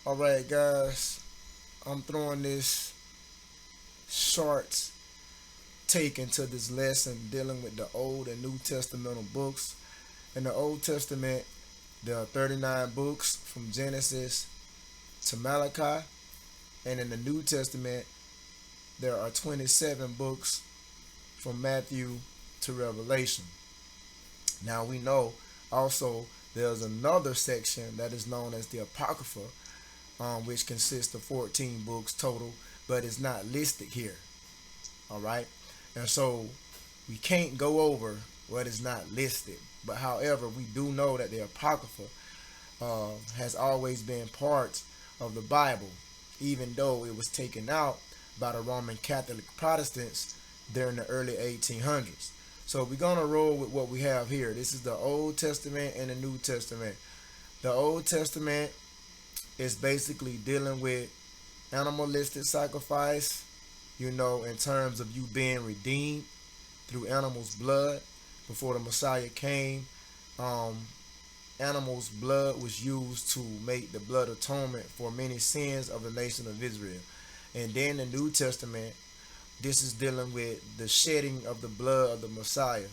Alright, guys, I'm throwing this short take into this lesson dealing with the Old and New Testamental books. In the Old Testament, there are 39 books from Genesis to Malachi, and in the New Testament, there are 27 books from Matthew to Revelation. Now we know also there's another section that is known as the Apocrypha, which consists of 14 books total, but it's not listed here. All right, and so we can't go over what is not listed. But however, we do know that the Apocrypha has always been part of the Bible, even though it was taken out by the Roman Catholic Protestants during the early 1800s. So we're gonna roll with what we have here. This is the Old Testament and the New Testament. The Old Testament is basically dealing with animalistic sacrifice, in terms of you being redeemed through animals' blood. Before the Messiah came, um, animals' blood was used to make the blood atonement for many sins of the nation of Israel. And then the New Testament, this is dealing with the shedding of the blood of the Messiah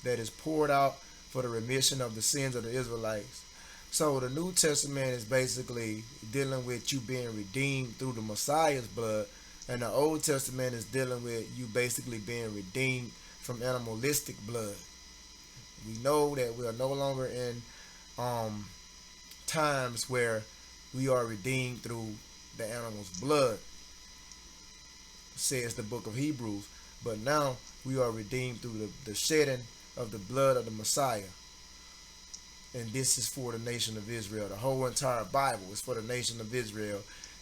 that is poured out for the remission of the sins of the Israelites. So the New Testament is basically dealing with you being redeemed through the Messiah's blood, and the Old Testament is dealing with you basically being redeemed from animalistic blood. We know that we are no longer in times where we are redeemed through the animal's blood, says the book of Hebrews. But now we are redeemed through the shedding of the blood of the Messiah. And this is for the nation of Israel. The whole entire Bible is for the nation of Israel,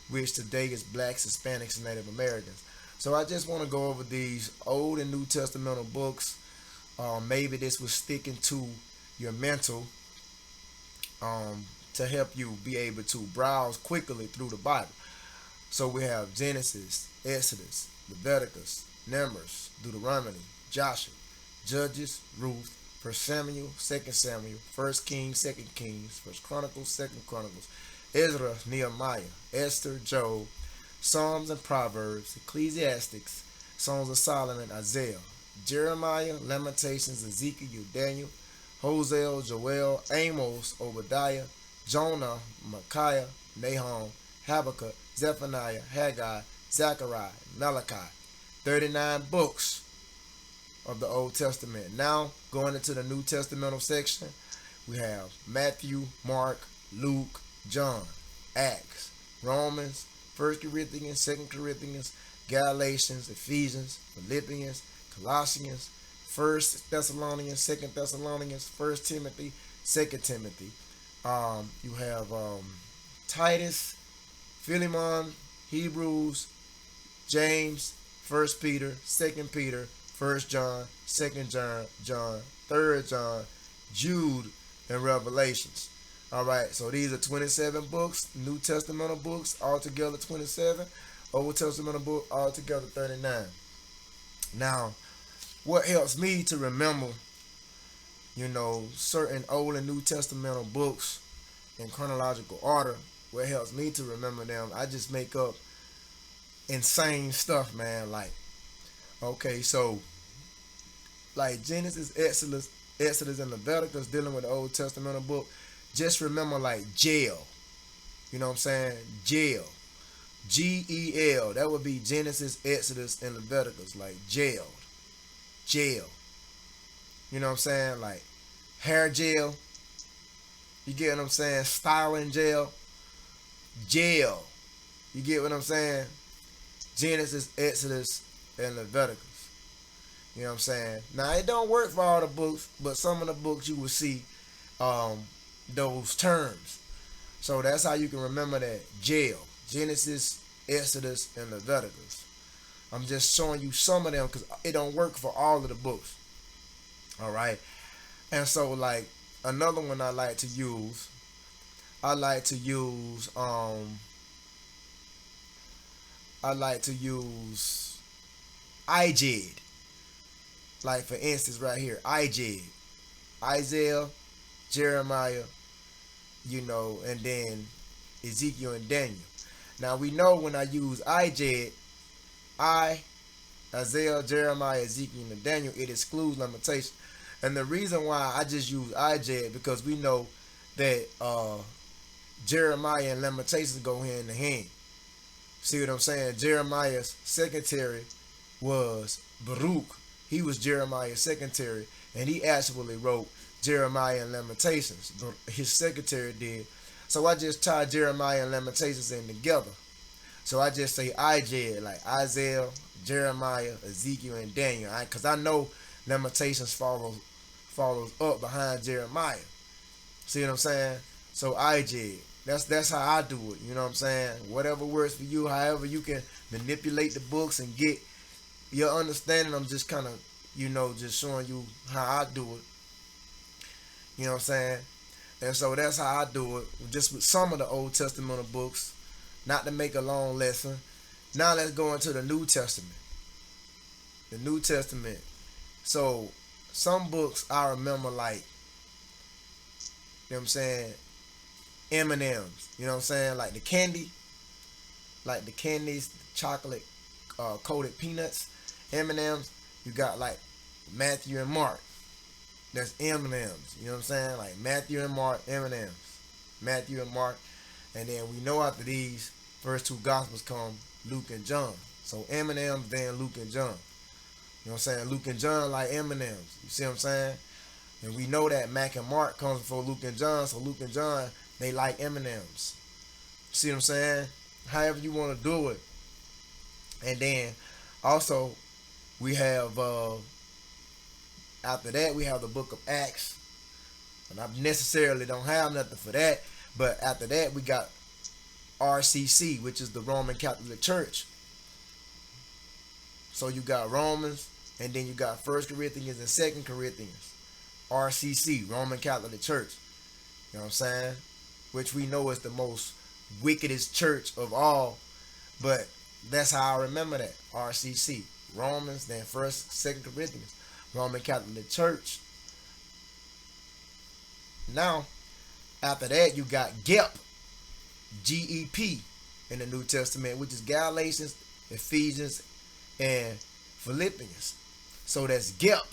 which today is blacks, Hispanics, and Native Americans. So I just want to go over these Old and New Testamental books. Maybe this was sticking to your mental, to help you be able to browse quickly through the Bible. So we have Genesis, Exodus, Leviticus, Numbers, Deuteronomy, Joshua, Judges, Ruth, First Samuel, Second Samuel, First Kings, Second Kings, First Chronicles, Second Chronicles, Ezra, Nehemiah, Esther, Job, Psalms and Proverbs, Ecclesiastics, Songs of Solomon, Isaiah, Jeremiah, Lamentations, Ezekiel, Daniel, Hosea, Joel, Amos, Obadiah, Jonah, Micaiah, Nahum, Habakkuk, Zephaniah, Haggai, Zechariah, Malachi. 39 books of the Old Testament. Now, going into the New Testamental section, we have Matthew, Mark, Luke, John, Acts, Romans, 1 Corinthians, 2 Corinthians, Galatians, Ephesians, Philippians, Colossians, 1 Thessalonians, 2 Thessalonians, 1 Timothy, 2 Timothy. You have Titus, Philemon, Hebrews, James, 1 Peter, 2 Peter, 1 John, 2 John, 3 John, Jude, and Revelations. Alright, so these are 27 books, New Testamental books, altogether 27, Old Testamental book, altogether 39. Now, what helps me to remember, certain Old and New Testamental books in chronological order, what helps me to remember them, I just make up insane stuff, man. Okay, so, Genesis, Exodus, and Leviticus dealing with the Old Testamental book, just remember jail. You know what I'm saying? Jail. Gel. That would be Genesis, Exodus, and Leviticus. Jailed. Jail. You know what I'm saying? Hair gel. You get what I'm saying? Styling gel. Jail. You get what I'm saying? Genesis, Exodus, and Leviticus. You know what I'm saying? Now, it don't work for all the books, but some of the books you will see those terms. So that's how you can remember that. Jail. Genesis, Exodus, and Leviticus. I'm just showing you some of them because it don't work for all of the books. Alright? And so, another one I like to use, I like to use IJED. For instance, right here, IJED. Isaiah, Jeremiah, and then Ezekiel, and Daniel. Now we know when I use IJED, Isaiah, Jeremiah, Ezekiel, and Daniel, it excludes limitation. And the reason why I just use IJED because we know that Jeremiah and limitations go hand in hand. See what I'm saying? Jeremiah's secretary was Baruch. He was Jeremiah's secretary, and he actually wrote Jeremiah and Lamentations. His secretary did. So I just tie Jeremiah and Lamentations in together. So I just say IJ, like Isaiah, Jeremiah, Ezekiel, and Daniel. Because I know Lamentations follows up behind Jeremiah. See what I'm saying? So IJ. That's how I do it. You know what I'm saying? Whatever works for you, however you can manipulate the books and get your understanding. I'm just kind of, just showing you how I do it. You know what I'm saying? And so that's how I do it. Just with some of the Old Testament books. Not to make a long lesson. Now let's go into the New Testament. The New Testament. So some books I remember like, you know what I'm saying, M&M's. You know what I'm saying? Like the candies, the chocolate coated peanuts, M&M's. You got like Matthew and Mark. That's M&M's. You know what I'm saying? Like Matthew and Mark, M&M's. Matthew and Mark. And then we know after these first two gospels come Luke and John. So M&M's, then Luke and John. You know what I'm saying? Luke and John like M&M's. You see what I'm saying? And we know that Mac and Mark comes before Luke and John. So Luke and John, they like M&M's. See what I'm saying? However you want to do it. And then also we have after that we have the book of Acts. And I necessarily don't have nothing for that. But after that we got RCC, which is the Roman Catholic Church. So you got Romans, and then you got 1 Corinthians and 2 Corinthians. RCC, Roman Catholic Church. You know what I'm saying? Which we know is the most wickedest church of all. But that's how I remember that. RCC. Romans, then 1st, 2nd Corinthians. Roman Catholic Church. Now, after that, you got GEP. GEP in the New Testament, which is Galatians, Ephesians, and Philippians. So that's GEP.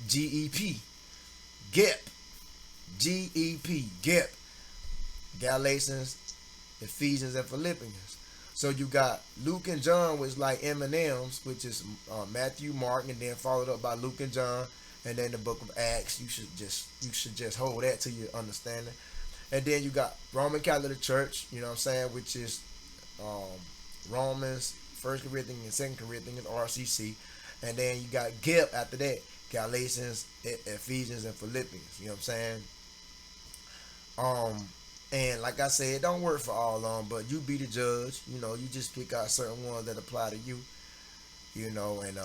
GEP. GEP. GEP. GEP. Galatians, Ephesians, and Philippians. So you got Luke and John, which is like M&M's, which is Matthew, Mark, and then followed up by Luke and John, and then the book of Acts. You should just hold that to your understanding. And then you got Roman Catholic Church, you know what I'm saying, which is Romans, 1 Corinthians, and 2 Corinthians, RCC. And then you got GEP after that, Galatians, Ephesians, and Philippians. You know what I'm saying? And like I said, it don't work for all of them, but you be the judge. You know, you just pick out certain ones that apply to you. You know, and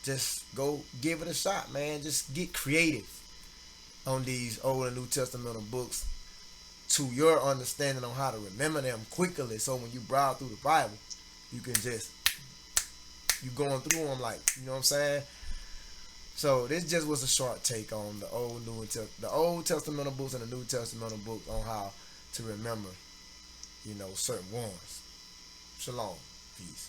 just go give it a shot, man. Just get creative on these Old and New Testament books to your understanding on how to remember them quickly. So when you browse through the Bible, you can just, you going through them like, you know what I'm saying? So this just was a short take on the Old Testament books and the New Testament books on how to remember, certain ones. Shalom. Peace.